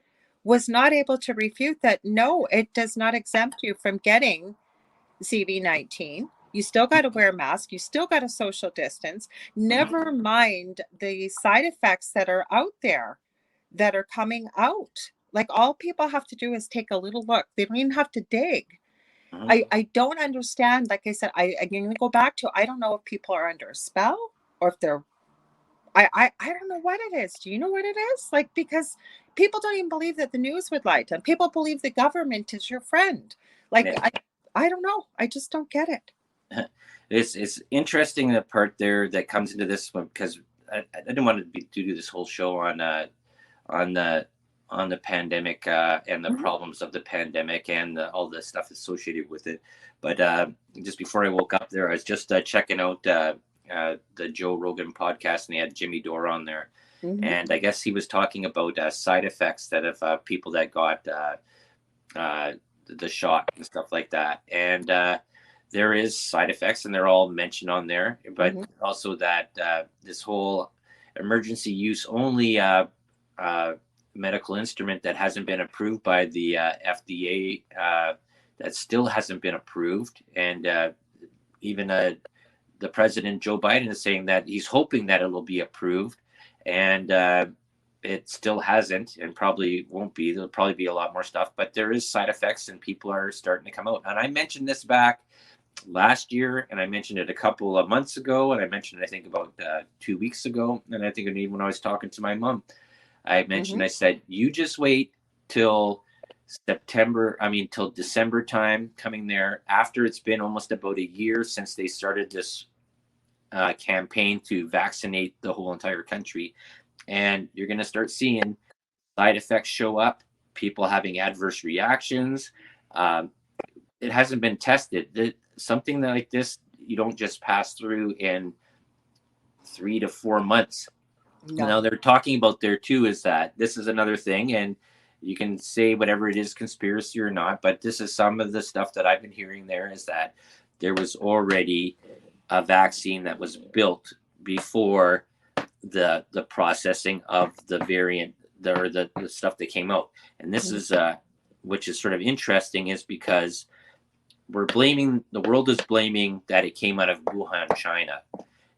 was not able to refute that. No, it does not exempt you from getting CV-19. You still got to wear a mask. You still got to social distance. Never mind the side effects that are out there that are coming out. Like, all people have to do is take a little look. They don't even have to dig. I don't understand. Like I said, I'm going to go back to, I don't know if people are under a spell or if they're, I don't know what it is. Do you know what it is? Like, because people don't even believe that the news would lie to them. People believe the government is your friend. Like,
Yeah.
I don't know. I just don't get it.
It's interesting, the part there that comes into this one, because I didn't want to do this whole show on the pandemic and the problems of the pandemic and all the stuff associated with it. But just before I woke up there, I was just checking out the Joe Rogan podcast, and they had Jimmy Dore on there. And I guess he was talking about side effects that of people that got the shot and stuff like that. And there is side effects, and they're all mentioned on there. But also that this whole emergency use only medical instrument that hasn't been approved by the FDA, that still hasn't been approved. And even the president, Joe Biden, is saying that he's hoping that it'll be approved. And it still hasn't, and probably won't be. There'll probably be a lot more stuff, but there is side effects, and people are starting to come out. And I mentioned this back last year, and I mentioned it a couple of months ago, and I mentioned it, I think, about 2 weeks ago. And I think even when I was talking to my mom, I mentioned, I said, you just wait till till December time coming there, after it's been almost about a year since they started this campaign to vaccinate the whole entire country. And you're going to start seeing side effects show up, people having adverse reactions. It hasn't been tested. Something like this, you don't just pass through in 3 to 4 months.
No.
Now, they're talking about there too is that this is another thing, and you can say whatever it is, conspiracy or not, but this is some of the stuff that I've been hearing there, is that there was already a vaccine that was built before the processing of the variant, the stuff that came out. And this is which is sort of interesting, is because the world is blaming that it came out of Wuhan, China,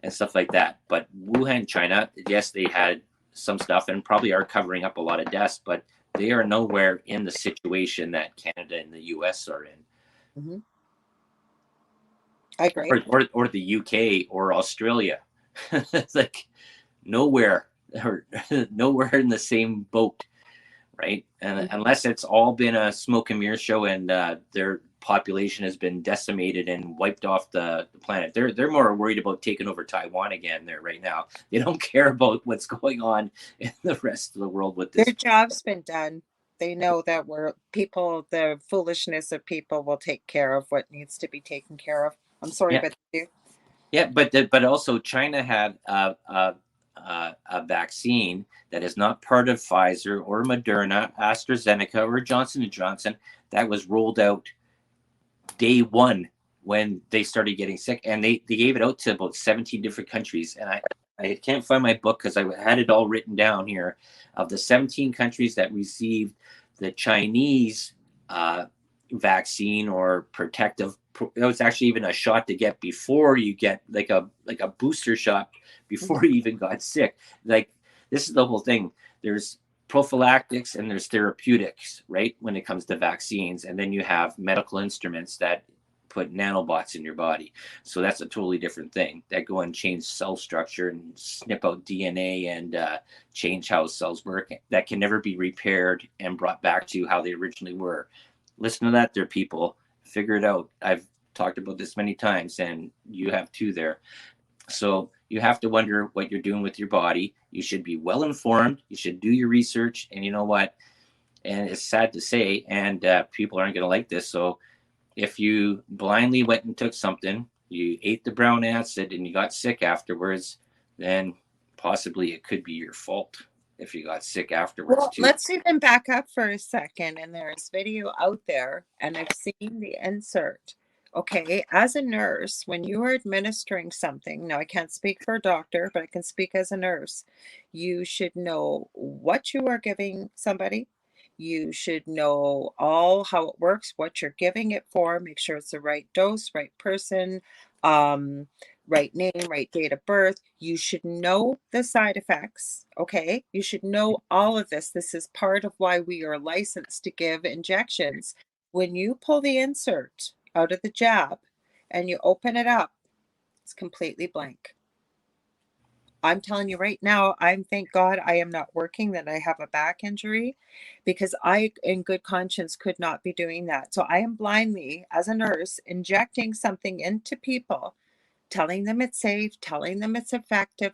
and stuff like that. But Wuhan, China, yes, they had some stuff and probably are covering up a lot of deaths, but they are nowhere in the situation that Canada and the US are in.
I agree.
Or the UK or Australia. It's like nowhere in the same boat, right? And unless it's all been a smoke and mirror show, and their population has been decimated and wiped off the planet. They're more worried about taking over Taiwan again there right now. They don't care about what's going on in the rest of the world with this.
Their job's been done. They know that the foolishness of people will take care of what needs to be taken care of. I'm sorry, but they do.
Yeah, but also China had a vaccine that is not part of Pfizer or Moderna, AstraZeneca or Johnson & Johnson, that was rolled out day one when they started getting sick, and they gave it out to about 17 different countries. And I I can't find my book because I had it all written down here, of the 17 countries that received the Chinese vaccine or protective. It was actually even a shot to get before you get like a booster shot before you even got sick. Like, this is the whole thing. There's prophylactics and there's therapeutics, right? When it comes to vaccines, and then you have medical instruments that put nanobots in your body. So that's a totally different thing, that go and change cell structure and snip out DNA and change how cells work, that can never be repaired and brought back to how they originally were. Listen to that there, people. Figure it out. I've talked about this many times, and you have too there. So you have to wonder what you're doing with your body. You should be well informed. You should do your research. And you know what? And it's sad to say, and people aren't going to like this. So if you blindly went and took something, you ate the brown acid and you got sick afterwards, then possibly it could be your fault if you got sick afterwards too.
Let's even back up for a second. And there's video out there, and I've seen the insert. Okay, as a nurse, when you are administering something, now I can't speak for a doctor, but I can speak as a nurse, you should know what you are giving somebody. You should know all how it works, what you're giving it for, make sure it's the right dose, right person, um, right name, right date of birth. You should know the side effects, okay? You should know all of this. This is part of why we are licensed to give injections. When you pull the insert out of the jab and you open it up, it's completely blank. I'm telling you right now, thank God I am not working, that I have a back injury, because I, in good conscience, could not be doing that. So I am blindly, as a nurse, injecting something into people, telling them it's safe, telling them it's effective.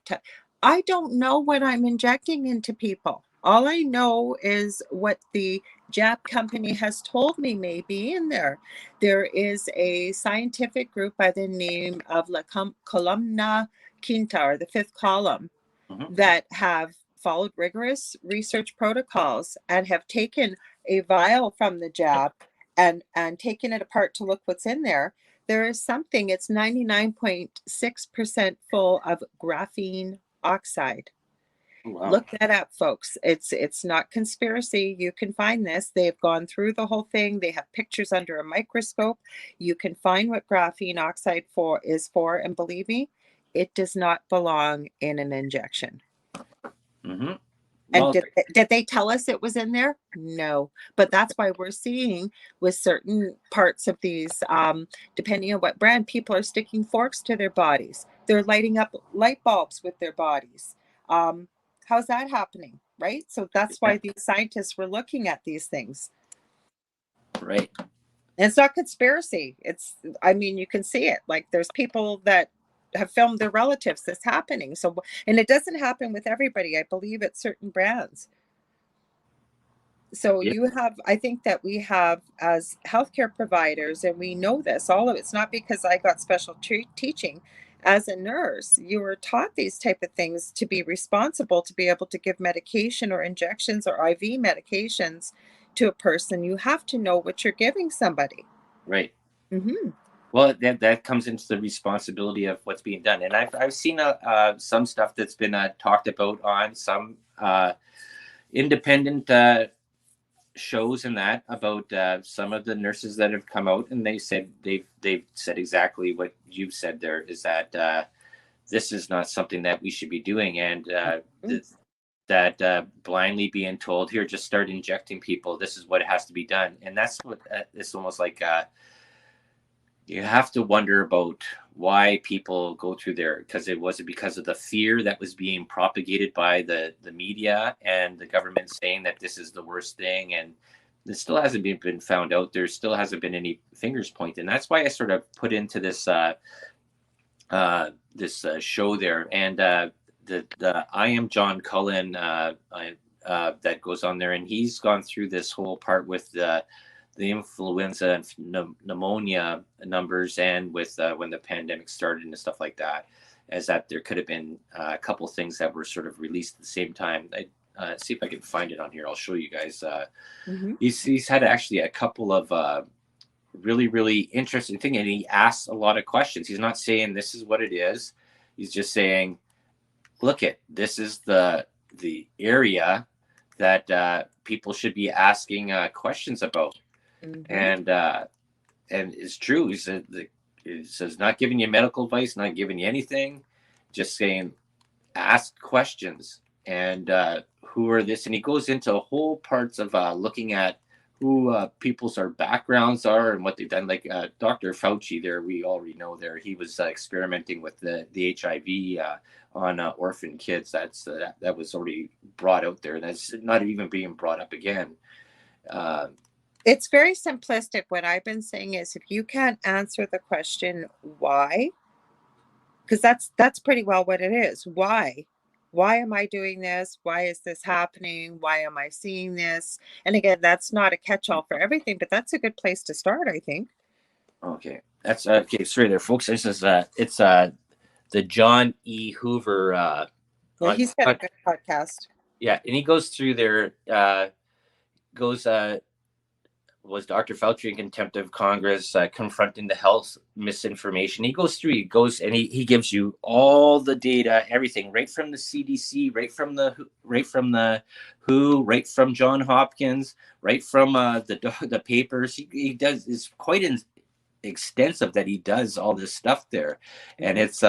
I don't know what I'm injecting into people. All I know is what the jab company has told me may be in there. There is a scientific group by the name of La Columna Quinta, or the fifth column, that have followed rigorous research protocols and have taken a vial from the jab and taken it apart to look what's in there. There is something, it's 99.6% full of graphene oxide.
Wow.
Look that up, folks. It's not conspiracy. You can find this. They've gone through the whole thing. They have pictures under a microscope. You can find what graphene oxide is for, and believe me, it does not belong in an injection.
Mm-hmm.
And did they tell us it was in there? No. But that's why we're seeing with certain parts of these, depending on what brand, people are sticking forks to their bodies. They're lighting up light bulbs with their bodies. How's that happening? Right? So that's why these scientists were looking at these things.
Right.
And it's not conspiracy. I mean, you can see it. Like, there's people that have filmed their relatives this happening. So, and it doesn't happen with everybody. I believe it's certain brands. So I think that we have, as healthcare providers, and we know this, all of it's not because I got special teaching. As a nurse, you were taught these type of things to be responsible, to be able to give medication or injections or IV medications to a person. You have to know what you're giving somebody.
Right.
Mm-hmm.
Well, that comes into the responsibility of what's being done, and I've seen some stuff that's been talked about on some independent shows and that about some of the nurses that have come out, and they've said exactly what you've said there, is that this is not something that we should be doing, and that blindly being told, here, just start injecting people, this is what has to be done. And that's what it's almost like you have to wonder about why people go through there, because it wasn't because of the fear that was being propagated by the media and the government saying that this is the worst thing, and this still hasn't been found out. There still hasn't been any fingers pointed, and that's why I sort of put into this show there, and the I Am John Cullen that goes on there, and he's gone through this whole part with the influenza and pneumonia numbers, and with when the pandemic started and stuff like that, as that there could have been a couple things that were sort of released at the same time. I see if I can find it on here. I'll show you guys. He's had actually a couple of really, really interesting thing, and he asks a lot of questions. He's not saying this is what it is. He's just saying, look at this is the area that people should be asking questions about. And it's true. He says not giving you medical advice, not giving you anything, just saying ask questions. And who are this? And he goes into whole parts of looking at who people's backgrounds are and what they've done. Like Dr. Fauci, there we already know there he was experimenting with the HIV on orphan kids. That was already brought out there, and that's not even being brought up again.
It's very simplistic. What I've been saying is, if you can't answer the question why, because that's pretty well what it is. Why am I doing this? Why is this happening? Why am I seeing this? And again, that's not a catch-all for everything, but that's a good place to start, I think.
Okay, that's okay. Sorry there, folks. This is it's the John E. Hoover.
Yeah, he's got a good podcast.
Yeah, and he goes through there. Was Dr. Fauci in contempt of Congress, confronting the health misinformation? He goes through, and he gives you all the data, everything, right from the CDC, right from the WHO, right from John Hopkins, right from the papers. He does. It's quite extensive that he does all this stuff there, and it's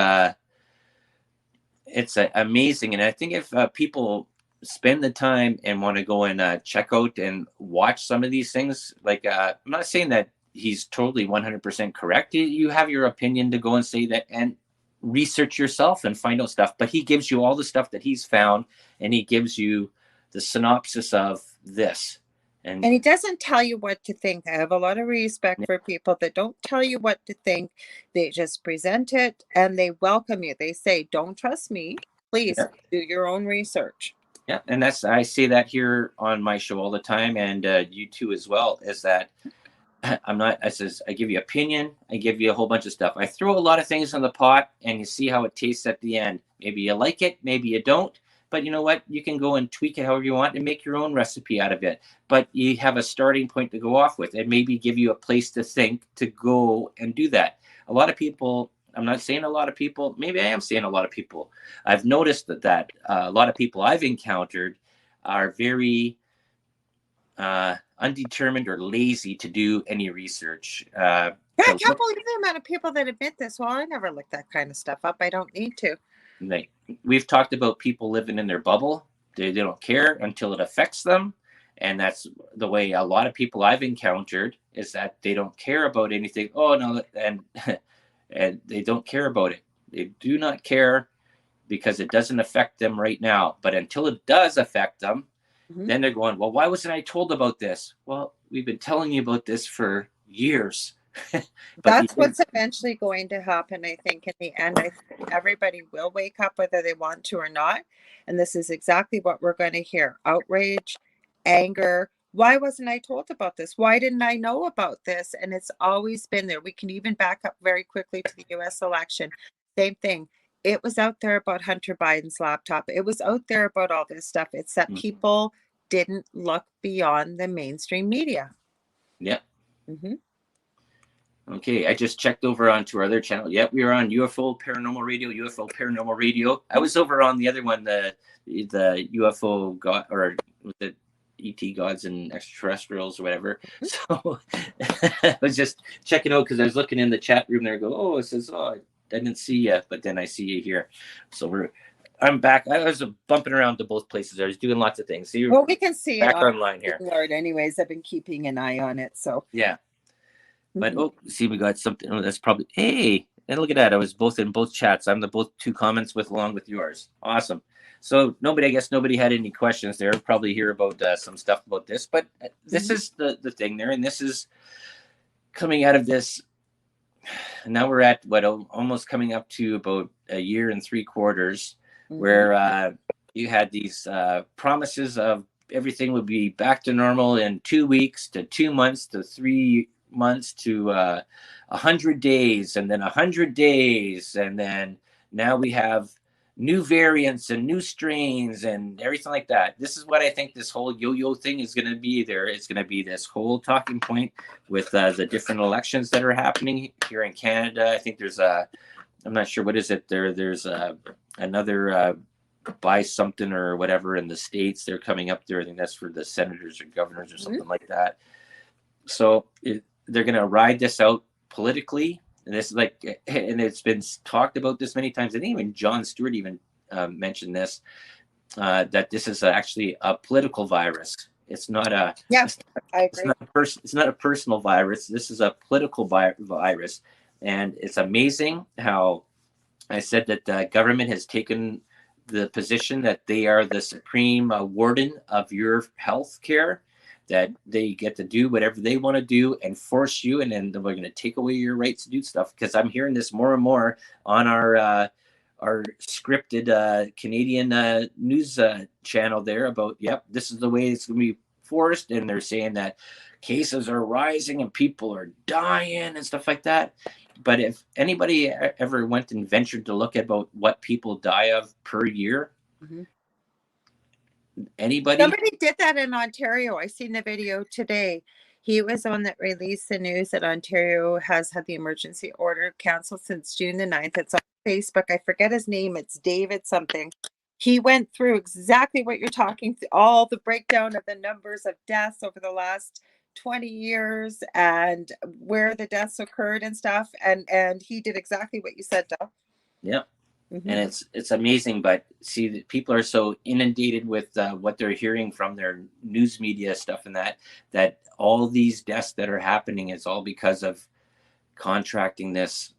amazing. And I think if people spend the time and want to go and check out and watch some of these things, like I'm not saying that he's totally 100% correct. You have your opinion to go and say that and research yourself and find out stuff, but he gives you all the stuff that he's found, and he gives you the synopsis of this.
And he doesn't tell you what to think. I have a lot of respect for people that don't tell you what to think. They just present it and they welcome you. They say, don't trust me. Please do your own research.
Yeah, and I say that here on my show all the time, and you too as well, is that I give you opinion, I give you a whole bunch of stuff. I throw a lot of things in the pot, and you see how it tastes at the end. Maybe you like it, maybe you don't, but you know what? You can go and tweak it however you want and make your own recipe out of it. But you have a starting point to go off with, and maybe give you a place to think, to go and do that. A lot of people, I'm not saying a lot of people, maybe I am saying a lot of people. I've noticed that a lot of people I've encountered are very undetermined or lazy to do any research.
I can't believe the amount of people that admit this. Well, I never look that kind of stuff up. I don't need to.
We've talked about people living in their bubble. They don't care until it affects them. And that's the way a lot of people I've encountered, is that they don't care about anything. Oh, no. And they don't care about it. They do not care because it doesn't affect them right now. But until it does affect them, then they're going, well, why wasn't I told about this? Well, we've been telling you about this for years.
That's what's eventually going to happen, I think, in the end. I think everybody will wake up whether they want to or not. And this is exactly what we're going to hear. Outrage, anger. Why wasn't I told about this? Why didn't I know about this? And it's always been there. We can even back up very quickly to the US election. Same thing. It was out there about Hunter Biden's laptop. It was out there about all this stuff. It's that people didn't look beyond the mainstream media.
Yeah. Okay, I just checked over onto our other channel. Yep, we are on UFO Paranormal Radio. I was over on the other one, the UFO God, or the ET Gods and Extraterrestrials or whatever. So I was just checking out because I was looking in the chat room there. I go, oh, it says, oh, I didn't see you, but then I see you here. So I'm back. I was bumping around to both places. I was doing lots of things. So
well, we can see
back online here.
Lord, anyways, I've been keeping an eye on it. So
yeah. But see, we got something. Oh, that's probably and look at that. I was both in both chats. I'm the both two comments along with yours. Awesome. So I guess nobody had any questions there. Probably hear about some stuff about this, but this is the thing there, and this is coming out of this. Now we're at almost coming up to about a year and 3/4, where you had these promises of everything would be back to normal in 2 weeks to 2 months to 3 months to 100 days, and then 100 days, and then now we have new variants and new strains and everything like that. This is what I think this whole yo-yo thing is going to be there. It's going to be this whole talking point with the different elections that are happening here in Canada. I think there's I'm not sure what is it there. There's another buy something or whatever in the States. They're coming up there. I think that's for the senators or governors or something like that. So they're going to ride this out politically. And this is like, and it's been talked about this many times. I think even Jon Stewart even mentioned this, that this is actually a political virus. It's not a,
I agree.
It's not a personal virus. This is a political virus. And it's amazing how I said that the government has taken the position that they are the supreme warden of your health care, that they get to do whatever they want to do and force you, and then we're going to take away your rights to do stuff. Because I'm hearing this more and more on our scripted Canadian news channel there about, yep, this is the way it's going to be forced, and they're saying that cases are rising and people are dying and stuff like that. But if anybody ever went and ventured to look about what people die of per year, anybody?
Somebody did that in Ontario. I seen the video today. He was the one that released the news that Ontario has had the emergency order canceled since June the 9th. It's on Facebook. I forget his name. It's David something. He went through exactly what you're talking, all the breakdown of the numbers of deaths over the last 20 years and where the deaths occurred and stuff. And he did exactly what you said, Doug.
Yeah. And it's amazing, but see, people are so inundated with what they're hearing from their news media stuff, and that all these deaths that are happening is all because of contracting this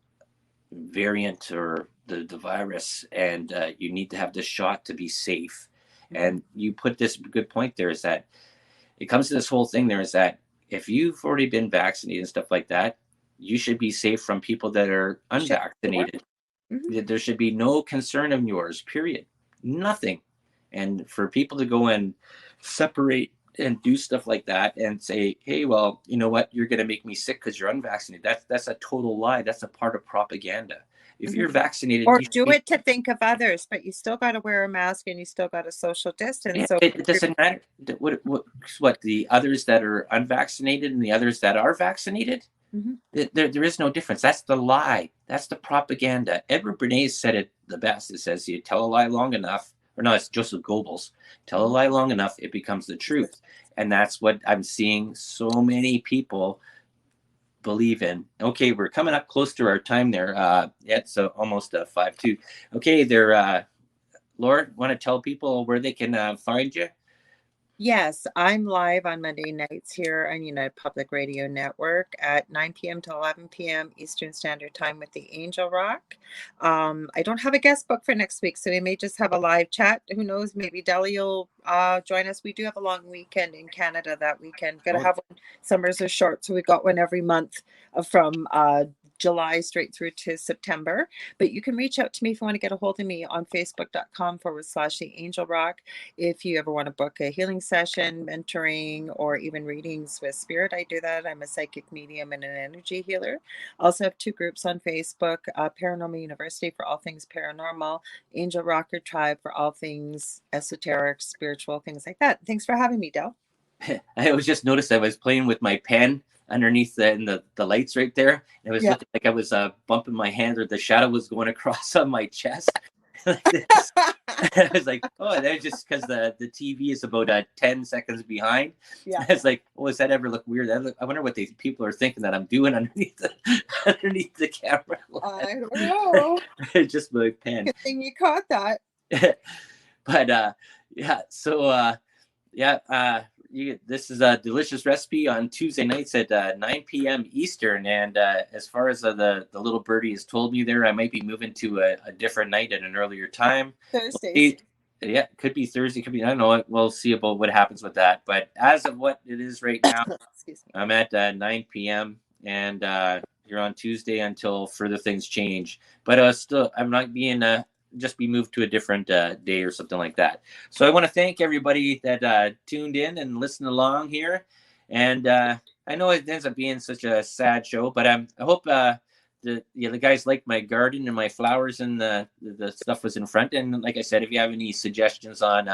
variant or the virus, and you need to have this shot to be safe. And you put this good point there, is that it comes to this whole thing there, is that if you've already been vaccinated and stuff like that, you should be safe from people that are unvaccinated. There should be no concern of yours, period. Nothing. And for people to go and separate and do stuff like that and say, hey, well, you know what, you're going to make me sick because you're unvaccinated. That's a total lie. That's a part of propaganda. If you're vaccinated,
or do it to think of others, but you still got to wear a mask and you still got to social distance.
Yeah,
so
it doesn't matter what the others that are unvaccinated and the others that are vaccinated. There is no difference. That's the lie. That's the propaganda. Edward Bernays said it the best. It says, you tell a lie long enough, or no, it's Joseph Goebbels. Tell a lie long enough, it becomes the truth. And that's what I'm seeing so many people believe in. Okay, we're coming up close to our time there. It's almost 5:02. Okay, there, Laura, want to tell people where they can find you?
Yes, I'm live on Monday nights here on United Public Radio Network at 9 p.m. to 11 p.m. Eastern Standard Time with the Angel Rock. I don't have a guest book for next week, so we may just have a live chat. Who knows? Maybe Deli will join us. We do have a long weekend in Canada that weekend. Got to have one. Summers are short, so we got one every month from July straight through to September. But you can reach out to me if you want to get a hold of me on facebook.com/the Angel Rock. If you ever want to book a healing session, mentoring, or even readings with spirit, I do that. I'm a psychic medium and an energy healer. Also have two groups on Facebook, Paranormal University for all things paranormal, Angel Rocker Tribe for all things esoteric, spiritual, things like that. Thanks for having me, Del.
I was just noticed I was playing with my pen underneath the lights right there. And it was looking like I was bumping my hand, or the shadow was going across on my chest. Like this. I was like, oh, that's just because the TV is about 10 seconds behind. I was like, oh, does that ever look weird? I wonder what these people are thinking that I'm doing underneath the camera.
I don't know.
It's just my pen.
Good thing you caught that.
But yeah, so this is a delicious recipe on Tuesday nights at 9 p.m. Eastern. And as far as the little birdie has told me there, I might be moving to a different night at an earlier time.
Thursdays.
Yeah, could be Thursday, could be, I don't know. We'll see about what happens with that. But as of what it is right now, I'm at 9 p.m. and you're on Tuesday until further things change. But still, I'm not being just be moved to a different day or something like that. So I want to thank everybody that tuned in and listened along here. And I know it ends up being such a sad show, but I hope the guys like my garden and my flowers and the stuff was in front. And like I said, if you have any suggestions on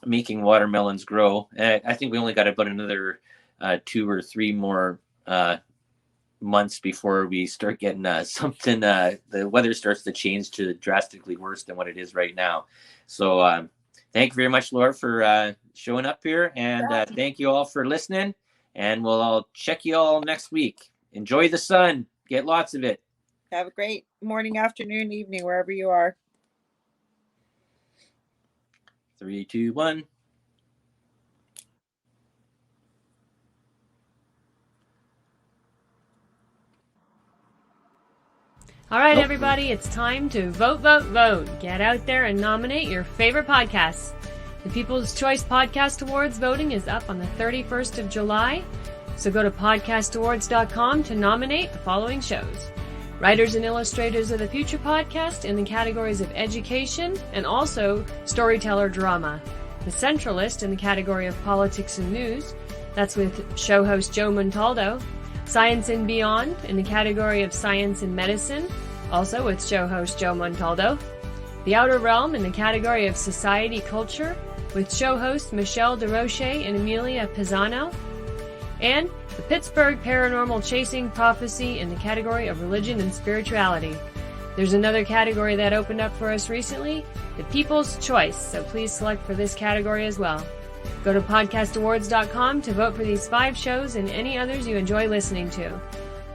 making watermelons grow, I think we only got about another 2 or 3 more months before we start getting something. The weather starts to change to drastically worse than what it is right now. So thank you very much, Laura, for showing up here, and thank you all for listening. And I'll check you all next week. Enjoy the sun. Get lots of it.
Have a great morning, afternoon, evening, wherever you are.
3, 2, 1.
All right, everybody, it's time to vote, vote, vote. Get out there and nominate your favorite podcasts. The People's Choice Podcast Awards voting is up on the 31st of July, so go to podcastawards.com to nominate the following shows. Writers and Illustrators of the Future podcast in the categories of education and also storyteller drama. The Centralist in the category of politics and news. That's with show host Joe Montaldo. Science and Beyond in the category of science and medicine, also with show host Joe Montaldo. The Outer Realm in the category of society culture, with show hosts Michelle DeRoche and Amelia Pisano. And the Pittsburgh Paranormal Chasing Prophecy in the category of religion and spirituality. There's another category that opened up for us recently, the People's Choice, so please select for this category as well. Go to podcastawards.com to vote for these 5 shows and any others you enjoy listening to.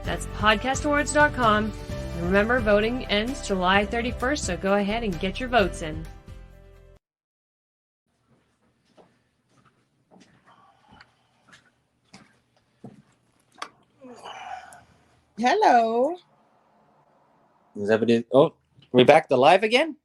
That's podcastawards.com. And remember, voting ends July 31st, so go ahead and get your votes in.
Hello.
Is that what it is? Oh, we're back to live again?